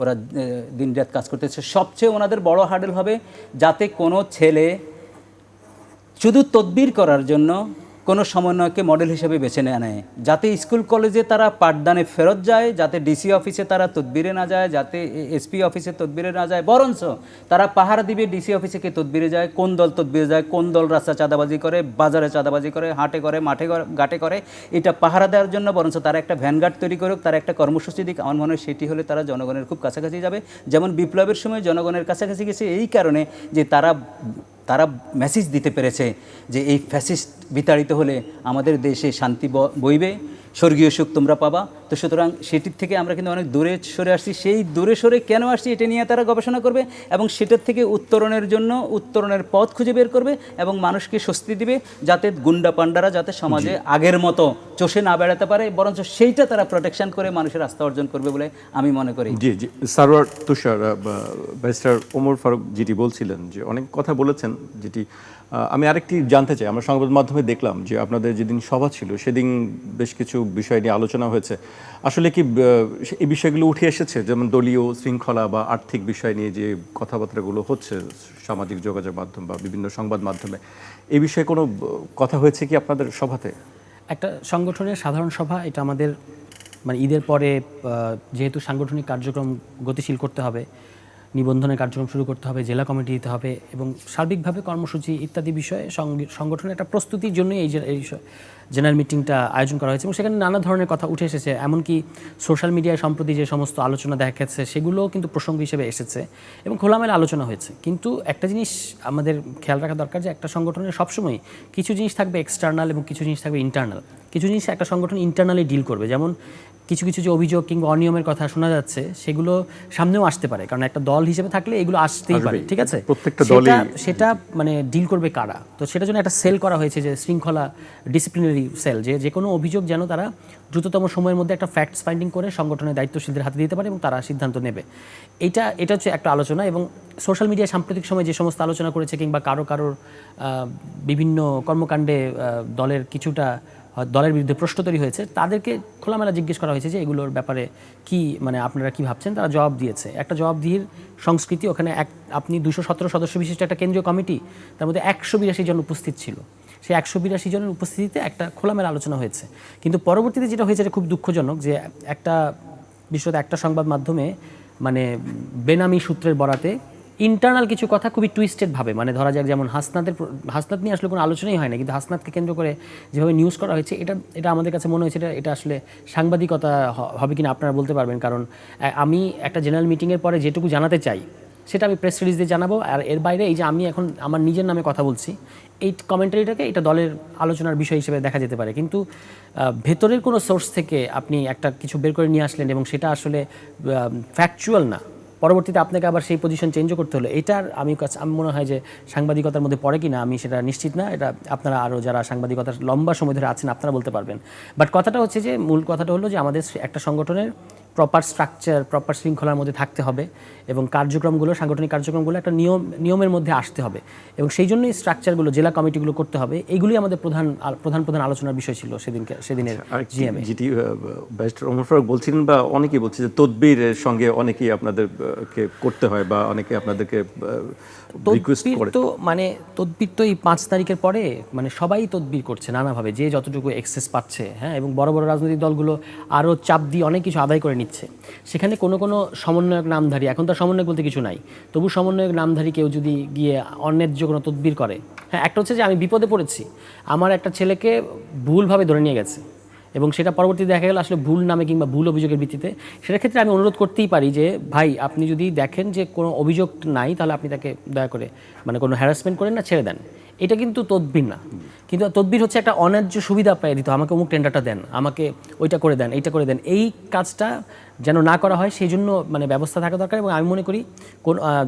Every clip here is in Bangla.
ওরা দিনরাত কাজ করতেছে। সবচেয়ে ওনাদের বড় হার্ডেল হবে যাতে কোনো ছেলে শুধু তদবির করার জন্য কোনো সমন্বয়কে মডেল হিসেবে বেছে নেয়, যাতে স্কুল কলেজে তারা পাঠদানে ফেরত যায়, যাতে ডিসি অফিসে তারা তদবিরে না যায়, যাতে এসপি অফিসে তদবিরে না যায়, বরঞ্চ তারা পাহারা দিবে ডিসি অফিসে কে তদবিরে যায়, কোন দল তদবিরে যায়, কোন দল রাস্তা চাঁদাবাজি করে, বাজারে চাঁদাবাজি করে, হাটে করে, মাঠে ঘাটে করে, এটা পাহারা দেওয়ার জন্য বরঞ্চ তারা একটা ভ্যানগার্ড তৈরি করুক, তারা একটা কর্মসূচি দিক। আমার মনে হয় সেটি হলে তারা জনগণের খুব কাছাকাছি যাবে। যেমন বিপ্লবের সময় জনগণের কাছাকাছি গেছে এই কারণে যে তারা মেসেজ দিতে পেরেছে যে এই ফ্যাসিস্ট বিতাড়িত হলে আমাদের দেশে শান্তি বইবে, স্বর্গীয় সুখ তোমরা পাবা। তো সুতরাং সেটির থেকে আমরা কিন্তু অনেক দূরে সরে আসছি। সেই দূরে সরে কেন আসছি এটা নিয়ে তারা গবেষণা করবে এবং সেটার থেকে উত্তরণের জন্য উত্তরণের পথ খুঁজে বের করবে এবং মানুষকে স্বস্তি দিবে, যাতে গুন্ডা পান্ডারা যাতে সমাজে আগের মতো চষে না বেড়াতে পারে, বরঞ্চ সেইটা তারা প্রোটেকশন করে মানুষের আস্থা অর্জন করবে বলে আমি মনে করি। জি জি, সারওয়ার তুষার, ব্যারিস্টার ওমর ফারুক যেটি বলছিলেন যে অনেক কথা বলেছেন, যেটি আমি আরেকটি জানতে চাই। আমরা সংবাদ মাধ্যমে দেখলাম যে আপনাদের যেদিন সভা ছিল সেদিন বেশ কিছু বিষয় নিয়ে আলোচনা হয়েছে। আসলে কি এই বিষয়গুলো উঠে এসেছে, যেমন দলীয় শৃঙ্খলা বা আর্থিক বিষয় নিয়ে যে কথাবার্তাগুলো হচ্ছে সামাজিক যোগাযোগ মাধ্যম বা বিভিন্ন সংবাদ মাধ্যমে, এই বিষয়ে কোনো কথা হয়েছে কি আপনাদের সভাতে? একটা সংগঠনের সাধারণ সভা, এটা আমাদের মানে ঈদের পরে যেহেতু সাংগঠনিক কার্যক্রম গতিশীল করতে হবে, নিবন্ধনের কার্যক্রম শুরু করতে হবে, জেলা কমিটি দিতে হবে এবং সার্বিকভাবে কর্মসূচি ইত্যাদি বিষয়ে সংগঠনের একটা প্রস্তুতির জন্যই এই জেনারেল মিটিংটা আয়োজন করা হয়েছে এবং সেখানে নানা ধরনের কথা উঠে এসেছে। এমনকি সোশ্যাল মিডিয়ায় সম্প্রতি যে সমস্ত আলোচনা দেখা গেছে সেগুলোও কিন্তু প্রসঙ্গ হিসেবে এসেছে এবং খোলামেলা আলোচনা হয়েছে। কিন্তু একটা জিনিস আমাদের খেয়াল রাখা দরকার যে একটা সংগঠনের সবসময় কিছু জিনিস থাকবে এক্সটার্নাল এবং কিছু জিনিস থাকবে ইন্টারনাল। কিছু জিনিস একটা সংগঠন ইন্টারনালি ডিল করবে, যেমন কিছু কিছু যে অভিযোগ কিংবা অনিয়মের কথা শোনা যাচ্ছে সেগুলো সামনেও আসতে পারে, কারণ একটা দল হিসেবে থাকলে এগুলো আসতেই পারে, ঠিক আছে? প্রত্যেকটা দলই সেটা মানে ডিল করবে কারা, তো সেটার জন্য একটা সেল করা হয়েছে যে শৃঙ্খলা ডিসিপ্লিনারি সেল, যে কোনো অভিযোগ যেন তারা দ্রুততম সময়ের মধ্যে একটা ফ্যাক্টস ফাইন্ডিং করে সংগঠনের দায়িত্বশীলদের হাতে দিতে পারে এবং তারা সিদ্ধান্ত নেবে। এটা হচ্ছে একটা আলোচনা। এবং সোশ্যাল মিডিয়ায় সাম্প্রতিক সময় যে সমস্ত আলোচনা করেছে কিংবা কারোর বিভিন্ন কর্মকাণ্ডে দলের কিছুটা দলের বিরুদ্ধে প্রশ্ন তৈরি হয়েছে, তাদেরকে খোলামেলা জিজ্ঞেস করা হয়েছে যে এগুলোর ব্যাপারে কি মানে আপনারা কি ভাবছেন। তারা জবাব দিয়েছে। একটা জবাবদিহির সংস্কৃতি ওখানে। আপনি 217 সদস্য বিশিষ্ট একটা কেন্দ্রীয় কমিটি, তার মধ্যে 182 জন উপস্থিত ছিল। সেই 182 জনের উপস্থিতিতে একটা খোলামেলা আলোচনা হয়েছে। কিন্তু পরবর্তীতে যেটা হয়েছে খুব দুঃখজনক, যে একটা বিশেষত একটা সংবাদ মাধ্যমে মানে বেনামি সূত্রের বরাতে ইন্টারনাল কিছু কথা খুবই টুইস্টেডভাবে, মানে ধরা যাক যেমন হাসনাত নিয়ে আসলে কোনো আলোচনাই হয় না, কিন্তু হাসনাতকে কেন্দ্র করে যেভাবে নিউজ করা হয়েছে এটা আমাদের কাছে মনে হয়েছে এটা আসলে সাংবাদিকতা হবে কিনা আপনারা বলতে পারবেন। কারণ আমি একটা জেনারেল মিটিংয়ের পরে যেটুকু জানাতে চাই সেটা আমি প্রেস রিলিজ দিয়ে জানাবো, আর এর বাইরে এই যে আমি এখন আমার নিজের নামে কথা বলছি এই কমেন্টারিটাকে এটা দলের আলোচনার বিষয় হিসেবে দেখা যেতে পারে। কিন্তু ভেতরের কোনো সোর্স থেকে আপনি একটা কিছু বের করে নিয়ে আসলেন এবং সেটা আসলে ফ্যাকচুয়াল না, পরবর্তীতে আপনাকে আবার সেই পজিশন চেঞ্জও করতে হলো, এটার আমি মনে হয় যে সাংবাদিকতার মধ্যে পড়ে কিনা আমি সেটা নিশ্চিত না। এটা আপনারা আরও যারা সাংবাদিকতার লম্বা সময় ধরে আছেন আপনারা বলতে পারবেন। বাট কথাটা হচ্ছে যে মূল কথাটা হলো যে আমাদের একটা সংগঠনের প্রপার স্ট্রাকচার, প্রপার শৃঙ্খলার মধ্যে থাকতে হবে এবং কার্যক্রমগুলো, সাংগঠনিক কার্যক্রমগুলো একটা নিয়মের মধ্যে আসতে হবে এবং সেই জন্যই স্ট্রাকচারগুলো, জেলা কমিটিগুলো করতে হবে। এইগুলি আমাদের প্রধান আলোচনার বিষয় ছিল সেদিনের জিএমএ। যেটি ব্যারিস্টার ওমর ফারুক বলছিলেন বা অনেকেই বলছে যে তদবিরের সঙ্গে অনেকেই আপনাদেরকে করতে হয় বা অনেকে আপনাদেরকে তদবির তো এই 5 তারিখের পরে মানে সবাই তদবির করছে নানাভাবে, যে যতটুকু এক্সেস পাচ্ছে, হ্যাঁ, এবং বড় বড় রাজনৈতিক দলগুলো আরও চাপ দিয়ে অনেক কিছু আদায় করে নিচ্ছে। সেখানে কোনো সমন্বয়ক নামধারী, এখন তো সমন্বয়ক বলতে কিছু নাই, তবু সমন্বয়ক নামধারী কেউ যদি গিয়ে অন্যায্য কোনো তদবির করে, হ্যাঁ, একটা হচ্ছে যে আমি বিপদে পড়েছি, আমার একটা ছেলেকে ভুলভাবে ধরে নিয়ে গেছে এবং সেটা পরবর্তীতে দেখা গেল আসলে ভুল নামে কিংবা ভুল অভিযোগের ভিত্তিতে, সেটার ক্ষেত্রে আমি অনুরোধ করতেই পারি যে ভাই আপনি যদি দেখেন যে কোনো অভিযোগ নাই তাহলে আপনি তাকে দয়া করে মানে কোনো হ্যারাসমেন্ট করেন না, ছেড়ে দেন। এটা কিন্তু তদবির না। কিন্তু তদবির হচ্ছে একটা অন্যায্য সুবিধা পাই দিত, আমাকে অমুক টেন্ডারটা দেন, আমাকে ওইটা করে দেন, এইটা করে দেন। এই কাজটা যেন না করা হয় সেই জন্য মানে ব্যবস্থা থাকা দরকার। এবং আমি মনে করি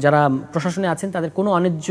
যারা প্রশাসনে আছেন তাদের কোনো অন্যায্য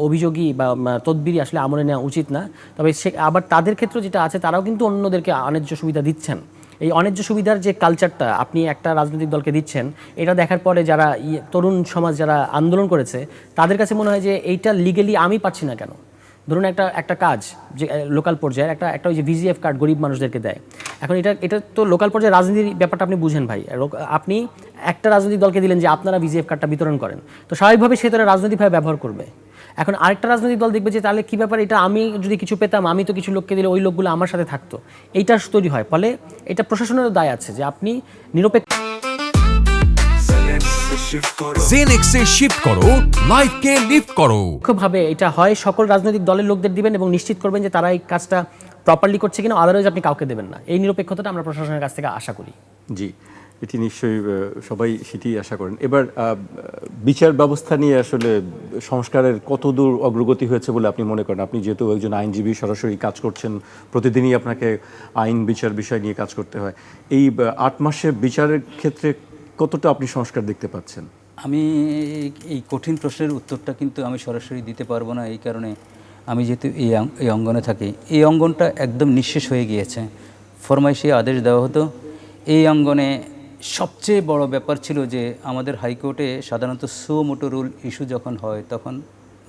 অভিযোগই বা তদবিরই আসলে আমলে নেওয়া উচিত না। তবে আবার তাদের ক্ষেত্রে যেটা আছে তারাও কিন্তু অন্যদেরকে অন্যায্য সুবিধা দিচ্ছেন। এই অন্যায্য সুবিধার যে কালচারটা আপনি একটা রাজনৈতিক দলকে দিচ্ছেন, এটা দেখার পরে যারা তরুণ সমাজ যারা আন্দোলন করেছে তাদের কাছে মনে হয় যে এইটা লিগেলি আমি পাচ্ছি না কেন। ধরুন একটা কাজ যে লোকাল পর্যায়ে একটা ওই যে ভিজিএফ কার্ড গরিব মানুষদেরকে দেয়, এখন এটা তো লোকাল পর্যায়ে রাজনীতির ব্যাপারটা আপনি বুঝেন ভাই। আপনি একটা রাজনৈতিক দলকে দিলেন যে আপনারা ভিজিএফ কার্ডটা বিতরণ করেন, তো স্বাভাবিকভাবে সে তারা রাজনৈতিকভাবে ব্যবহার করবে। এখন আরেকটা রাজনৈতিক দল দেখবে যে তাহলে কী ব্যাপার, এটা আমি যদি কিছু পেতাম, আমি তো কিছু লোককে দিলে ওই লোকগুলো আমার সাথে থাকতো, এইটা তৈরি হয়। ফলে এটা প্রশাসনেরও দায় আছে যে আপনি নিরপেক্ষ জেনেক্সে শিফট করো, লাইফকে লিফট করো। ভাবে এটা হয় সকল রাজনৈতিক দলের লোকদের দিবেন এবং নিশ্চিত করবেন যে তারা এই কাজটা প্রপারলি করছে কিনা, আদারওয়াইজ আপনি কাউকে দেবেন না। এই নিরপেক্ষতাটা আমরা প্রশাসনের কাছ থেকে আশা করি। জি, এটি নিশ্চয়ই সবাই সেটি আশা করেন। এবার বিচার ব্যবস্থা নিয়ে আসলে সংস্কারের কতদূর অগ্রগতি হয়েছে বলে আপনি মনে করেন? আপনি যেহেতু একজন আইনজীবী, সরাসরি কাজ করছেন, প্রতিদিনই আপনাকে আইন বিচার বিষয় নিয়ে কাজ করতে হয়। এই 8 মাসে বিচারের ক্ষেত্রে কতটা আপনি সংস্কার দেখতে পাচ্ছেন? আমি এই কঠিন প্রশ্নের উত্তরটা কিন্তু আমি সরাসরি দিতে পারবো না, এই কারণে আমি যেহেতু এই অঙ্গনে থাকি। এই অঙ্গনটা একদম নিঃশেষ হয়ে গিয়েছে। ফরমাইশি আদেশ দেওয়া হতো। এই অঙ্গনে সবচেয়ে বড় ব্যাপার ছিল যে আমাদের হাইকোর্টে সাধারণত সুমোটো রুল ইস্যু যখন হয় তখন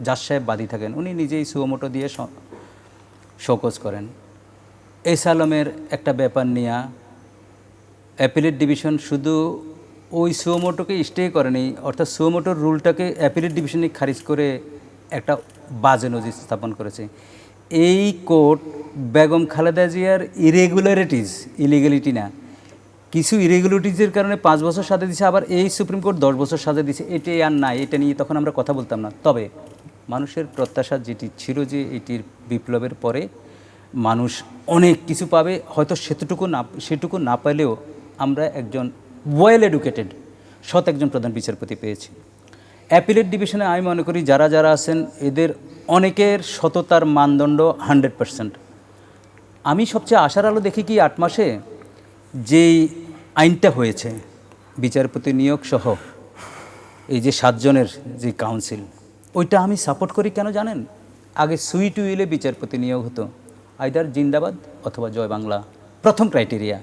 জাজ সাহেব বাদী থাকেন, উনি নিজেই সুমোটো দিয়ে শোকজ করেন। এসালমের একটা ব্যাপার নিয়ে অ্যাপিলেট ডিভিশন শুধু ওই সুমোটোকে স্টে করেনি, অর্থাৎ সুমোটোর রুলটাকে অ্যাপিলেট ডিভিশনে খারিজ করে একটা বাজে নজির স্থাপন করেছে। এই কোর্ট বেগম খালেদা জিয়ার ইরেগুলারিটিস, ইলিগ্যালিটি না, কিছু ইরেগুলারিটিজের কারণে 5 বছর সাজা দিয়েছে, আবার এই সুপ্রিম কোর্ট 10 বছর সাজা দিয়েছে। এটাই আর নাই, এটা নিয়ে তখন আমরা কথা বলতাম না। তবে মানুষের প্রত্যাশা যেটি ছিল যে এটির বিপ্লবের পরে মানুষ অনেক কিছু পাবে, হয়তো সেটুকু না পেলেও আমরা একজন ওয়েল এডুকেটেড সৎ একজন প্রধান বিচারপতি পেয়েছি। অ্যাপিলেট ডিভিশনে আমি মনে করি যারা যারা আছেন এদের অনেকের সততার মানদণ্ড 100%। আমি সবচেয়ে আশার আলো দেখি কি 8 মাসে যেই আইনটা হয়েছে বিচারপতি নিয়োগ সহ, এই যে 7 জনের যে কাউন্সিল, ওইটা আমি সাপোর্ট করি। কেন জানেন? আগে সুইট উইলে বিচারপতি নিয়োগ হতো, আইদার জিন্দাবাদ অথবা জয় বাংলা, প্রথম ক্রাইটেরিয়া।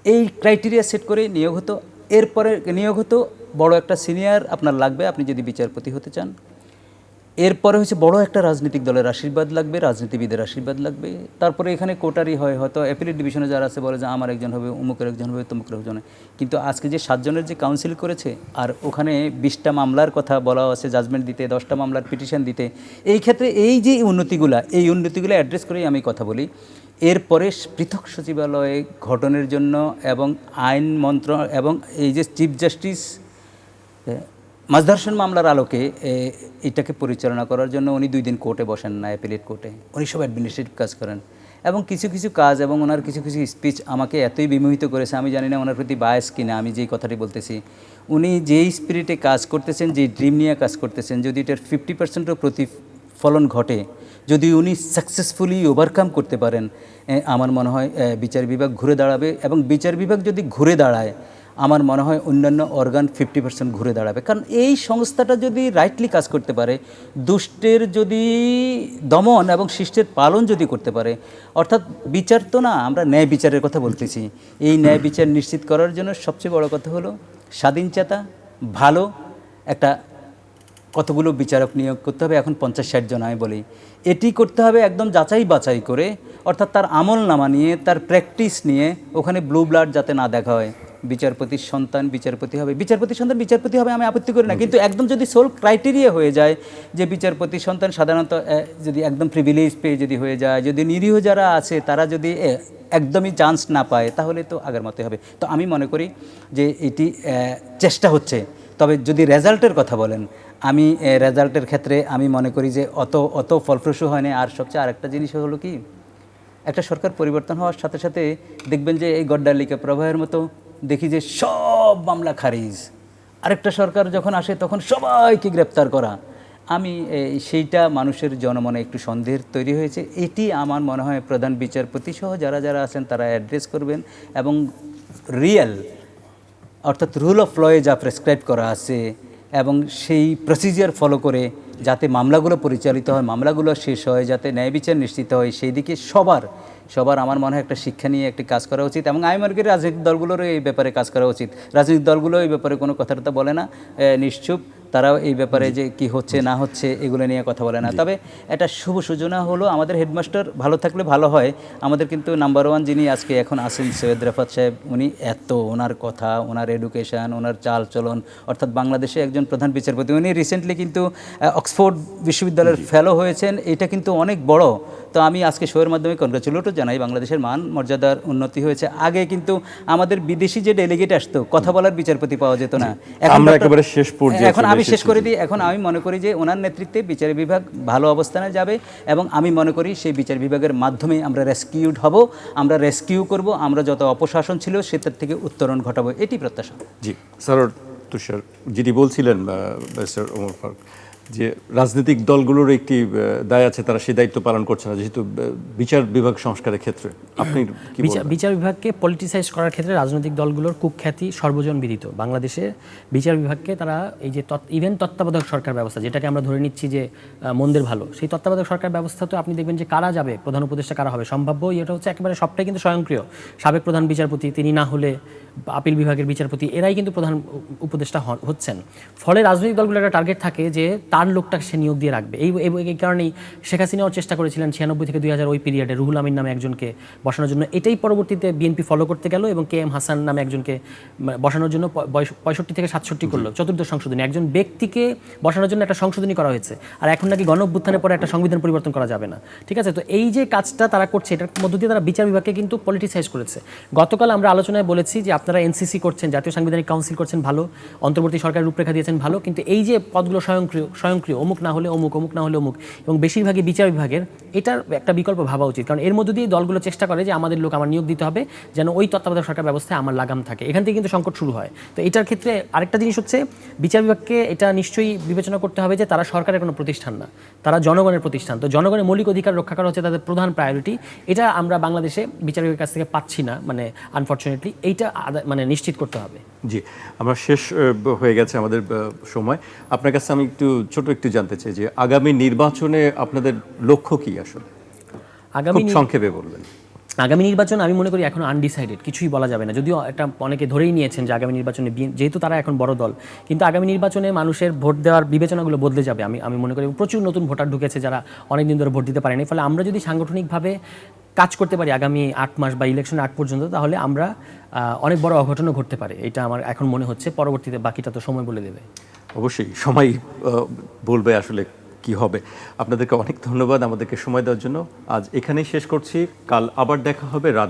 এই ক্রাইটেরিয়া সেট করে নিয়োগ হতো। এরপরে নিয়োগ হতো বড় একটা সিনিয়র আপনার লাগবে আপনি যদি বিচারপতি হতে চান। এরপরে হচ্ছে বড় একটা রাজনৈতিক দলের আশীর্বাদ লাগবে, রাজনীতিবিদের আশীর্বাদ লাগবে। তারপরে এখানে কোটারি হয়, হয়তো অ্যাপিলেট ডিভিশনে যারা আছে বলে যে আমার একজন হবে, অমুকের একজন হবে, তমুকের একজন হবে। কিন্তু আজকে যে 7 জনের যে কাউন্সিল করেছে, আর ওখানে 20টা মামলার কথা বলা আছে জাজমেন্ট দিতে, 10টা মামলার পিটিশন দিতে, এই ক্ষেত্রে এই যে উন্নতিগুলো অ্যাড্রেস করেই আমি কথা বলি। এরপরে পৃথক সচিবালয় গঠনের জন্য এবং আইন মন্ত্রণালয় এবং এই যে চিফ জাস্টিস মাঝধর্ষণ মামলার আলোকে এটাকে পরিচালনা করার জন্য উনি 2 দিন কোর্টে বসেন না, অ্যাপিলেট কোর্টে। উনি সব অ্যাডমিনিস্ট্রেটিভ কাজ করেন এবং কিছু কিছু কাজ এবং ওনার কিছু কিছু স্পিচ আমাকে এতই বিমোহিত করেছে, আমি জানি না ওনার প্রতি বায়াস কিনা। আমি যেই কথাটি বলতেছি, উনি যেই স্পিরিটে কাজ করতেছেন, যেই ড্রিম নিয়ে কাজ করতেছেন, যদি এটার 50%ও প্রতিফলন ঘটে, যদি উনি সাকসেসফুলি ওভারকাম করতে পারেন, আমার মনে হয় বিচার বিভাগ ঘুরে দাঁড়াবে। এবং বিচার বিভাগ যদি ঘুরে দাঁড়ায়, আমার মনে হয় অন্যান্য অর্গান 50% ঘুরে দাঁড়াবে। কারণ এই সংস্থাটা যদি রাইটলি কাজ করতে পারে, দুষ্টের যদি দমন এবং শিষ্টের পালন যদি করতে পারে, অর্থাৎ বিচার তো না, আমরা ন্যায় বিচারের কথা বলতেছি। এই ন্যায় বিচার নিশ্চিত করার জন্য সবচেয়ে বড় কথা হলো স্বাধীনচেতা, ভালো একটা কতগুলো বিচারক নিয়োগ করতে হবে। এখন 50-60 জন আমি বলি, এটি করতে হবে একদম যাচাই বাছাই করে, অর্থাৎ তার আমল নামা নিয়ে, তার প্র্যাকটিস নিয়ে, ওখানে ব্লু ব্লাড যাতে না দেখা হয়। বিচারপতির সন্তান বিচারপতি হবে, বিচারপতির সন্তান বিচারপতি হবে, আমি আপত্তি করি না। কিন্তু একদম যদি সোল ক্রাইটেরিয়া হয়ে যায় যে বিচারপতির সন্তান সাধারণত যদি একদম প্রিভিলেজ পেয়ে যদি হয়ে যায়, যদি নিরীহ যারা আছে তারা যদি একদমই চান্স না পায়, তাহলে তো আগের মতোই হবে। তো আমি মনে করি যে এটি চেষ্টা হচ্ছে। তবে যদি রেজাল্টের কথা বলেন, আমি রেজাল্টের ক্ষেত্রে আমি মনে করি যে অত ফলপ্রসূ হয়নি। আর সবচেয়ে আরেকটা জিনিস হলো কি, একটা সরকার পরিবর্তন হওয়ার সাথে সাথে দেখবেন যে এই গড্ডালিকা প্রবাহের মতো দেখি যে সব মামলা খারিজ। আরেকটা সরকার যখন আসে তখন সবাইকে গ্রেপ্তার করা। আমি সেইটা মানুষের জনমনে একটু সন্দেহের তৈরি হয়েছে। এটি আমার মনে হয় প্রধান বিচারপতি সহ যারা যারা আছেন তারা অ্যাড্রেস করবেন এবং রিয়েল অর্থাৎ রুল অফ লয়ে যা প্রেসক্রাইব করা আছে এবং সেই প্রসিজিয়ার ফলো করে যাতে মামলাগুলো পরিচালিত হয়, মামলাগুলো শেষ হয়, যাতে ন্যায় বিচার নিশ্চিত হয়, সেই দিকে সবার আমার মনে হয় একটা শিক্ষা নিয়ে একটি কাজ করা উচিত। এবং আমি মনে করি রাজনৈতিক দলগুলোরও এই ব্যাপারে কাজ করা উচিত। রাজনৈতিক দলগুলো এই ব্যাপারে কোনো কথাবার্তা বলে না, নিশ্চুপ তারাও এই ব্যাপারে যে কি হচ্ছে না হচ্ছে এগুলো নিয়ে কথা বলে না। তবে এটা শুভ সূচনা হলো, আমাদের হেডমাস্টার ভালো থাকলে ভালো হয়। আমাদের কিন্তু নাম্বার ওয়ান যিনি আজকে এখন আছেন সৈয়দ রাফাত সাহেব, উনি ওনার কথা, ওনার এডুকেশন, ওনার চাল চলন, অর্থাৎ বাংলাদেশে একজন প্রধান বিচারপতি। উনি রিসেন্টলি কিন্তু অক্সফোর্ড বিশ্ববিদ্যালয়ের ফেলো হয়েছেন, এটা কিন্তু অনেক বড়। তো আমি আজকে শোয়ের মাধ্যমে কনগ্রাচুলেটও জানাই, বাংলাদেশের মান মর্যাদার উন্নতি হয়েছে। আগে কিন্তু আমাদের বিদেশি যে ডেলিগেট আসতো, কথা বলার বিচারপতি পাওয়া যেত না। আমরা একেবারে শেষ পর্যায়ে এখন আমি শেষ করে দিই। এখন আমি মনে করি যে ওনার নেতৃত্বে বিচার বিভাগ ভালো অবস্থানে যাবে, এবং আমি মনে করি সেই বিচার বিভাগের মাধ্যমে আমরা রেস্কিউড হব, আমরা রেস্কিউ করব, আমরা যত অপশাসন ছিল সেটার থেকে উত্তরণ ঘটাবো, এটি প্রত্যাশা। জি স্যার, তুষার যেটি বলছিলেন ব্যারিস্টার ওমর ফারুক, যে রাজনৈতিক দলগুলোর একটি দায় আছে, তারা সেই দায়িত্ব পালন করছে না যেহেতু বিচার বিভাগ সংস্কারের ক্ষেত্রে। আপনি কি বলবেন? বিচার বিভাগকে পলিটিসাইজ করার ক্ষেত্রে রাজনৈতিক দলগুলোর কুখ্যাতি সর্বজন বিদিত। বাংলাদেশে বিচার বিভাগকে তারা এই যে ইভেন তত্ত্বাবধায়ক সরকার ব্যবস্থা, যেটাকে আমরা ধরে নিচ্ছি যে মন্দের ভালো, সেই তত্ত্বাবধায়ক সরকার ব্যবস্থা তো আপনি দেখবেন যে কারা যাবে, প্রধান উপদেষ্টা কারা হবে, সম্ভাব্য এটা হচ্ছে একেবারে সবটাই কিন্তু স্বয়ংক্রিয়। সাবেক প্রধান বিচারপতি, তিনি না হলে আপিল বিভাগের বিচারপতি, এরাই কিন্তু প্রধান উপদেষ্টা হচ্ছেন। ফলে রাজনৈতিক দলগুলোর একটা টার্গেট থাকে যে তার লোকটাকে সে নিয়োগ দিয়ে রাখবে। এই কারণেই শেখ হাসিনাও চেষ্টা করেছিলেন 96 থেকে 2000 ওই পিরিয়ডে রুহুল আমিন নামে একজনকে বসানোর জন্য। এটাই পরবর্তীতে বিএনপি ফলো করতে গেল এবং KM হাসান নামে একজনকে বসানোর জন্য 65 থেকে 67 করলো চতুর্থ সংশোধনী। একজন ব্যক্তিকে বসানোর জন্য একটা সংশোধনী করা হয়েছে, আর এখন নাকি গণ অভ্যুত্থানের পরে একটা সংবিধান পরিবর্তন করা যাবে না। ঠিক আছে, তো এই যে কাজটা তারা করছে, এটার মধ্য দিয়ে তারা বিচার বিভাগকে কিন্তু পলিটিসাইজ করেছে। গতকাল আমরা আলোচনায় বলেছি যে আপনারা এনসিসি করছেন, জাতীয় সাংবিধানিক কাউন্সিল করছেন, ভালো, অন্তর্বর্তী সরকারের রূপরেখা দিয়েছেন, ভালো, কিন্তু এই যে পদগুলো স্বয়ংক্রিয় অমুক না হলে অমুক, অমুক না হলে অমুক, এবং বেশিরভাগই বিচার বিভাগের, এটার একটা বিকল্প ভাবা উচিত। কারণ এর মধ্য দিয়ে দলগুলো চেষ্টা করে যে আমাদের লোক আমার নিয়োগ দিতে হবে যেন ওই তত্ত্বাবধায়ক সরকার ব্যবস্থায় আমার লাগাম থাকে। এখান থেকে কিন্তু সংকট শুরু হয়। তো এটার ক্ষেত্রে আরেকটা জিনিস হচ্ছে, বিচার বিভাগকে এটা নিশ্চয়ই বিবেচনা করতে হবে যে তারা সরকারের কোনো প্রতিষ্ঠান না, তারা জনগণের প্রতিষ্ঠান। তো জনগণের মৌলিক অধিকার রক্ষা করা হচ্ছে তাদের প্রধান প্রায়োরিটি। এটা আমরা বাংলাদেশে বিচার বিভাগের কাছ থেকে পাচ্ছি না, মানে আনফর্চুনেটলি এইটা মানে নিশ্চিত করতে হবে। জি, আমরা শেষ হয়ে গেছে আমাদের সময়। আপনার কাছে আমি একটু জানতে চাই যে আগামী নির্বাচনে আপনাদের লক্ষ্য কি আসলে, খুব সংক্ষেপে বলবেন। আগামী নির্বাচন আমি মনে করি এখন আনডিসাইডেড, কিছুই বলা যাবে না। যদিও এটা অনেকে ধরেই নিয়েছেন যে আগামী নির্বাচনে যেহেতু তারা এখন বড় দল, কিন্তু আগামী নির্বাচনে মানুষের ভোট দেওয়ার বিবেচনাগুলো বদলে যাবে। আমি মনে করি প্রচুর নতুন ভোটার ঢুকেছে যারা অনেকদিন ধরে ভোট দিতে পারেনি। ফলে আমরা যদি সাংগঠনিকভাবে কাজ করতে পারি আগামী 8 মাস বা ইলেকশনের আগ পর্যন্ত, তাহলে আমরা অনেক বড় অঘটনও ঘটতে পারে, এটা আমার এখন মনে হচ্ছে। পরবর্তীতে বাকিটা তো সময় বলে দেবে। অবশ্যই সময় বলবে আসলে কি হবে। আপনাদেরকে অনেক ধন্যবাদ আমাদেরকে সময় দেওয়ার জন্য। আজ এখানেই শেষ করছি, কাল আবার দেখা হবে রাত